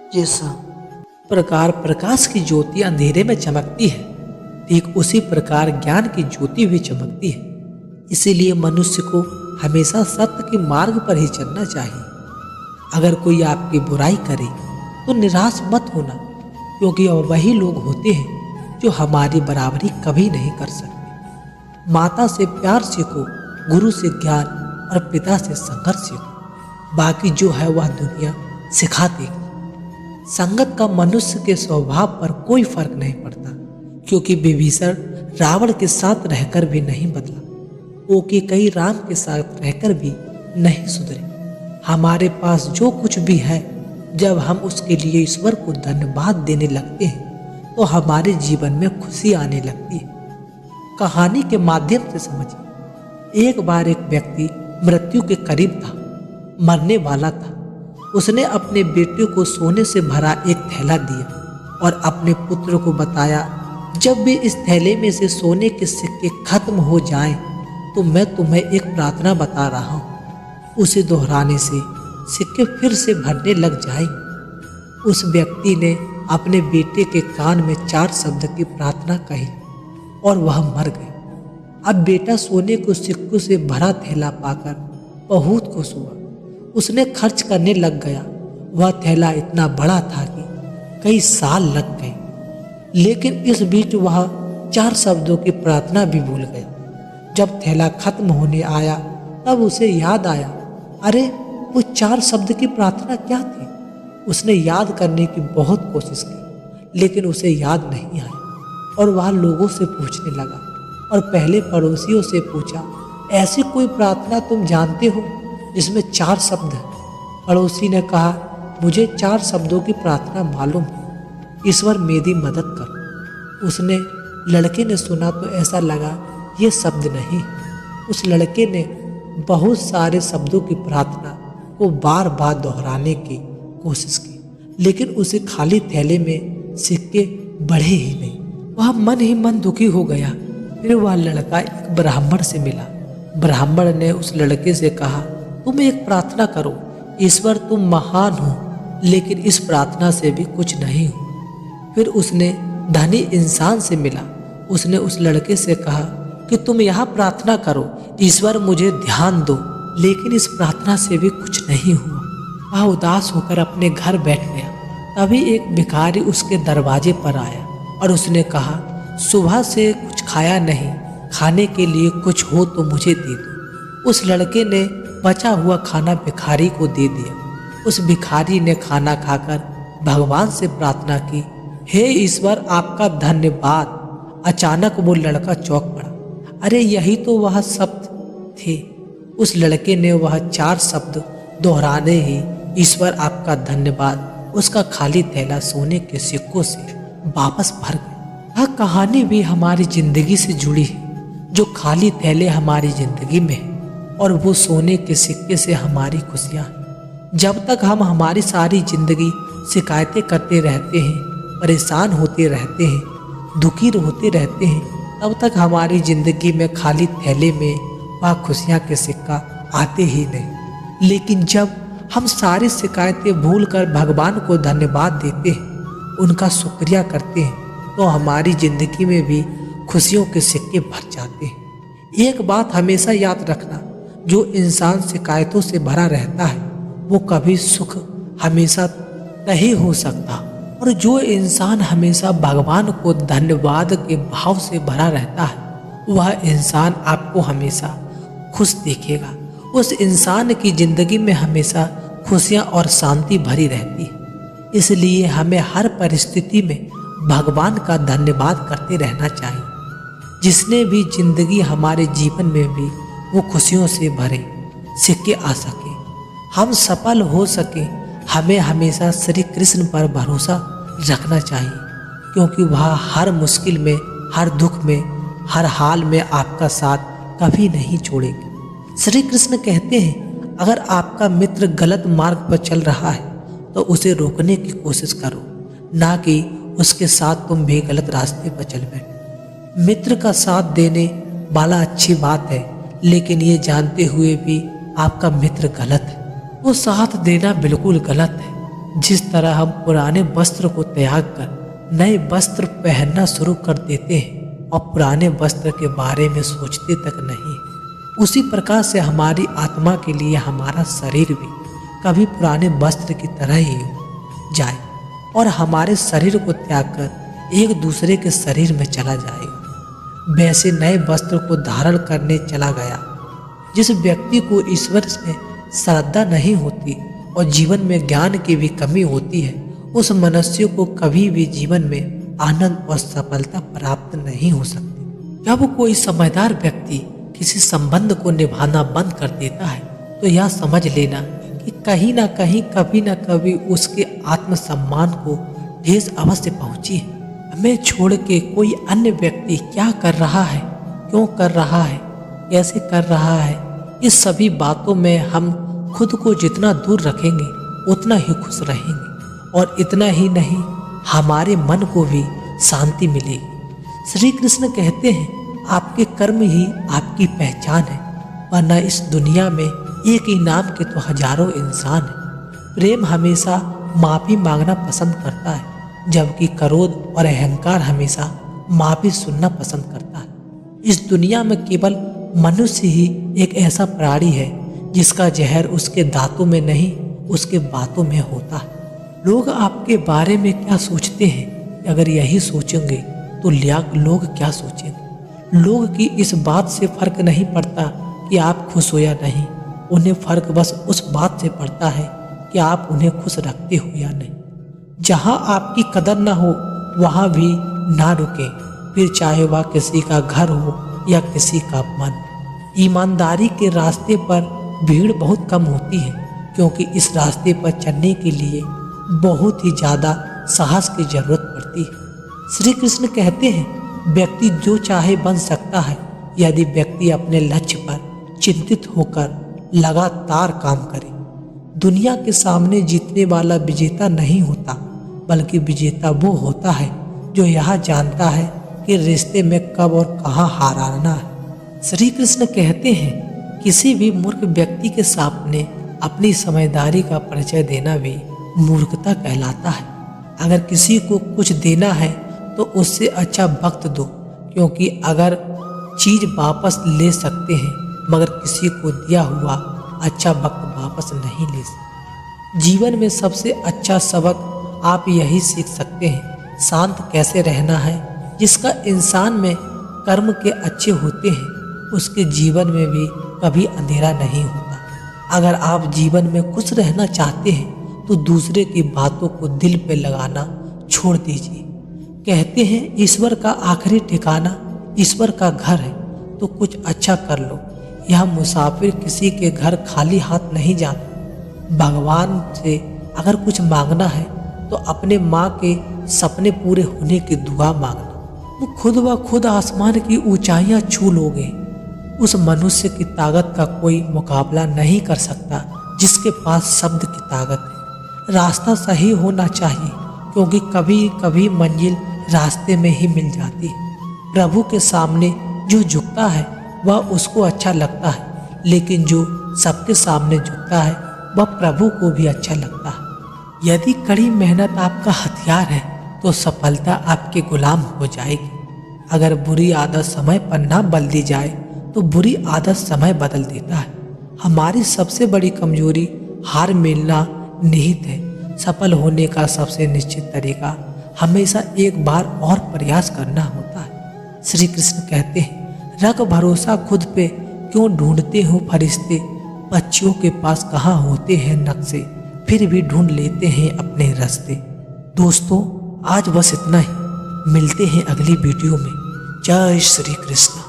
जिस प्रकार प्रकाश की ज्योति अंधेरे में चमकती है, ठीक उसी प्रकार ज्ञान की ज्योति भी चमकती है। इसीलिए मनुष्य को हमेशा सत्य के मार्ग पर ही चलना चाहिए। अगर कोई आपकी बुराई करे तो निराश मत होना, क्योंकि वही लोग होते हैं जो हमारी बराबरी कभी नहीं कर सकते। माता से प्यार सीखो, गुरु से ज्ञान और पिता से संघर्ष सीखो। बाकी जो है वह दुनिया सिखा देगी। संगत का मनुष्य के स्वभाव पर कोई फर्क नहीं पड़ता, क्योंकि विभीषण रावण के साथ रहकर भी नहीं बदला, वो कि कई राम के साथ रहकर भी नहीं सुधरे। हमारे पास जो कुछ भी है, जब हम उसके लिए ईश्वर को धन्यवाद देने लगते हैं तो हमारे जीवन में खुशी आने लगती है। कहानी के माध्यम से समझिए। एक बार एक व्यक्ति मृत्यु के करीब था, मरने वाला था। उसने अपने बेटे को सोने से भरा एक थैला दिया और अपने पुत्र को बताया, जब भी इस थैले में से सोने के सिक्के खत्म हो जाएं, तो मैं तुम्हें एक प्रार्थना बता रहा हूँ। उसे दोहराने से सिक्के फिर से भरने लग जाएंगे। उस व्यक्ति ने अपने बेटे के कान में 4 शब्द की प्रार्थना कही और वह मर गया। अब बेटा सोने को सिक्कों से भरा थैला पाकर बहुत खुश हुआ। उसने खर्च करने लग गया। वह थैला इतना बड़ा था कि कई साल लग गए, लेकिन इस बीच वह 4 शब्दों की प्रार्थना भी भूल गया। जब थैला खत्म होने आया तब उसे याद आया, अरे वो 4 शब्द की प्रार्थना क्या थी। उसने याद करने की बहुत कोशिश की, लेकिन उसे याद नहीं आया और वह लोगों से पूछने लगा और पहले पड़ोसियों से पूछा, ऐसी कोई प्रार्थना तुम जानते हो जिसमें 4 शब्द हैं? पड़ोसी ने कहा, मुझे 4 शब्दों की प्रार्थना मालूम है, ईश्वर मेरी मदद कर। उसने लड़के ने सुना तो ऐसा लगा ये शब्द नहीं। उस लड़के ने बहुत सारे शब्दों की प्रार्थना को बार बार दोहराने की कोशिश की, लेकिन उसे खाली थैले में सिक्के बढ़े ही नहीं। वह मन ही मन दुखी हो गया। फिर वह लड़का एक ब्राह्मण से मिला। ब्राह्मण ने उस लड़के से कहा, तुम एक प्रार्थना करो, ईश्वर तुम महान हो, लेकिन इस प्रार्थना से भी कुछ नहीं हो। फिर उसने धनी इंसान से मिला। उसने उस लड़के से कहा कि तुम यहाँ प्रार्थना करो, ईश्वर मुझे ध्यान दो, लेकिन इस प्रार्थना से भी कुछ नहीं हुआ। वह उदास होकर अपने घर बैठ गया। तभी एक भिखारी उसके दरवाजे पर आया और उसने कहा, सुबह से कुछ खाया नहीं, खाने के लिए कुछ हो तो मुझे दे दो। उस लड़के ने बचा हुआ खाना भिखारी को दे दिया। उस भिखारी ने खाना खाकर भगवान से प्रार्थना की, हे ईश्वर आपका धन्यवाद। अचानक वो लड़का चौंक पड़ा। अरे यही तो वह शब्द थे। उस लड़के ने वह 4 शब्द दोहराने ही ईश्वर आपका धन्यवाद उसका खाली थैला सोने के सिक्कों से वापस भर गया। यह कहानी भी हमारी जिंदगी से जुड़ी है। जो खाली थैले हमारी जिंदगी में है और वो सोने के सिक्के से हमारी खुशियाँ हैं। जब तक हम हमारी सारी जिंदगी शिकायतें करते रहते हैं, परेशान होते रहते हैं, दुखी होते रहते हैं, तब तक हमारी जिंदगी में खाली थैले में वह खुशियाँ के सिक्का आते ही नहीं। लेकिन जब हम सारी शिकायतें भूलकर भगवान को धन्यवाद देते हैं, उनका शुक्रिया करते हैं, तो हमारी जिंदगी में भी खुशियों के सिक्के भर जाते हैं। एक बात हमेशा याद रखना, जो इंसान शिकायतों से भरा रहता है वो कभी सुख हमेशा नहीं हो सकता, और जो इंसान हमेशा भगवान को धन्यवाद के भाव से भरा रहता है वह इंसान आपको हमेशा खुश देखेगा। उस इंसान की जिंदगी में हमेशा खुशियाँ और शांति भरी रहती है। इसलिए हमें हर परिस्थिति में भगवान का धन्यवाद करते रहना चाहिए, जिसने भी जिंदगी हमारे जीवन में भी वो खुशियों से भरे सिक्के आ सके, हम सफल हो सके। हमें हमेशा श्री कृष्ण पर भरोसा रखना चाहिए, क्योंकि वह हर मुश्किल में, हर दुख में, हर हाल में आपका साथ कभी नहीं छोड़ेंगे। श्री कृष्ण कहते हैं, अगर आपका मित्र गलत मार्ग पर चल रहा है तो उसे रोकने की कोशिश करो, ना कि उसके साथ तुम भी गलत रास्ते पर चल बैठो। मित्र का साथ देने वाला अच्छी बात है, लेकिन ये जानते हुए भी आपका मित्र गलत है, वो साथ देना बिल्कुल गलत है। जिस तरह हम पुराने वस्त्र को त्याग कर नए वस्त्र पहनना शुरू कर देते हैं और पुराने वस्त्र के बारे में सोचते तक नहीं, उसी प्रकार से हमारी आत्मा के लिए हमारा शरीर भी कभी पुराने वस्त्र की तरह ही हो जाए और हमारे शरीर को त्याग कर एक दूसरे के शरीर में चला जाएगा। वैसे नए वस्त्र को धारण करने चला गया। जिस व्यक्ति को ईश्वर में श्रद्धा नहीं होती और जीवन में ज्ञान की भी कमी होती है, उस मनुष्य को कभी भी जीवन में आनंद और सफलता प्राप्त नहीं हो सकती। जब कोई समझदार व्यक्ति किसी संबंध को निभाना बंद कर देता है तो यह समझ लेना कि कहीं ना कहीं कभी ना कभी उसके आत्मसम्मान को ठेस अवश्य पहुंची है। हमें छोड़ के कोई अन्य व्यक्ति क्या कर रहा है, क्यों कर रहा है, कैसे कर रहा है, इस सभी बातों में हम खुद को जितना दूर रखेंगे उतना ही खुश रहेंगे और इतना ही नहीं, हमारे मन को भी शांति मिलेगी। श्री कृष्ण कहते हैं, आपके कर्म ही आपकी पहचान है, वरना इस दुनिया में एक ही नाम के तो हजारों इंसान हैं। प्रेम हमेशा माफी मांगना पसंद करता है, जबकि क्रोध और अहंकार हमेशा माफी सुनना पसंद करता है। इस दुनिया में केवल मनुष्य ही एक ऐसा प्राणी है जिसका जहर उसके दांतों में नहीं, उसके बातों में होता है। लोग आपके बारे में क्या सोचते हैं, अगर यही सोचेंगे तो लोग क्या सोचेंगे। लोग की इस बात से फर्क नहीं पड़ता कि आप खुश हो या नहीं, उन्हें फर्क बस उस बात से पड़ता है कि आप उन्हें खुश रखते हो या नहीं। जहाँ आपकी कदर ना हो वहाँ भी ना रुके, फिर चाहे वह किसी का घर हो या किसी का मन। ईमानदारी के रास्ते पर भीड़ बहुत कम होती है, क्योंकि इस रास्ते पर चलने के लिए बहुत ही ज़्यादा साहस की जरूरत पड़ती है। श्री कृष्ण कहते हैं, व्यक्ति जो चाहे बन सकता है यदि व्यक्ति अपने लक्ष्य पर चिंतित होकर लगातार काम करे। दुनिया के सामने जीतने वाला विजेता नहीं होता, बल्कि विजेता वो होता है जो यह जानता है कि रिश्ते में कब और कहाँ हार आना है। श्री कृष्ण कहते हैं, किसी भी मूर्ख व्यक्ति के सामने अपनी समझदारी का परिचय देना भी मूर्खता कहलाता है। अगर किसी को कुछ देना है तो उससे अच्छा वक्त दो, क्योंकि अगर चीज वापस ले सकते हैं मगर किसी को दिया हुआ अच्छा वक्त वापस नहीं ले सकते। जीवन में सबसे अच्छा सबक आप यही सीख सकते हैं, शांत कैसे रहना है। जिसका इंसान में कर्म के अच्छे होते हैं उसके जीवन में भी कभी अंधेरा नहीं होता। अगर आप जीवन में खुश रहना चाहते हैं तो दूसरे की बातों को दिल पे लगाना छोड़ दीजिए। कहते हैं, ईश्वर का आखिरी ठिकाना ईश्वर का घर है, तो कुछ अच्छा कर लो। यह मुसाफिर किसी के घर खाली हाथ नहीं जाता। भगवान से अगर कुछ मांगना है तो अपने माँ के सपने पूरे होने की दुआ मांगना। वो खुद ब खुद आसमान की ऊंचाइयां छू लोगे। उस मनुष्य की ताकत का कोई मुकाबला नहीं कर सकता जिसके पास शब्द की ताकत है। रास्ता सही होना चाहिए, क्योंकि कभी कभी मंजिल रास्ते में ही मिल जाती है। प्रभु के सामने जो झुकता है वह उसको अच्छा लगता है, लेकिन जो सबके सामने झुकता है वह प्रभु को भी अच्छा लगता है। यदि कड़ी मेहनत आपका हथियार है तो सफलता आपके गुलाम हो जाएगी। अगर बुरी आदत समय पर ना बदली जाए तो बुरी आदत समय बदल देता है। हमारी सबसे बड़ी कमजोरी हार मिलना निहित है। सफल होने का सबसे निश्चित तरीका हमेशा एक बार और प्रयास करना होता है। श्री कृष्ण कहते हैं, रख भरोसा खुद पे, क्यों ढूंढते हो फरिश्ते। पक्षियों के पास कहाँ होते हैं नक्शे, फिर भी ढूंढ लेते हैं अपने रास्ते। दोस्तों, आज बस इतना ही। मिलते हैं अगली वीडियो में। जय श्री कृष्ण।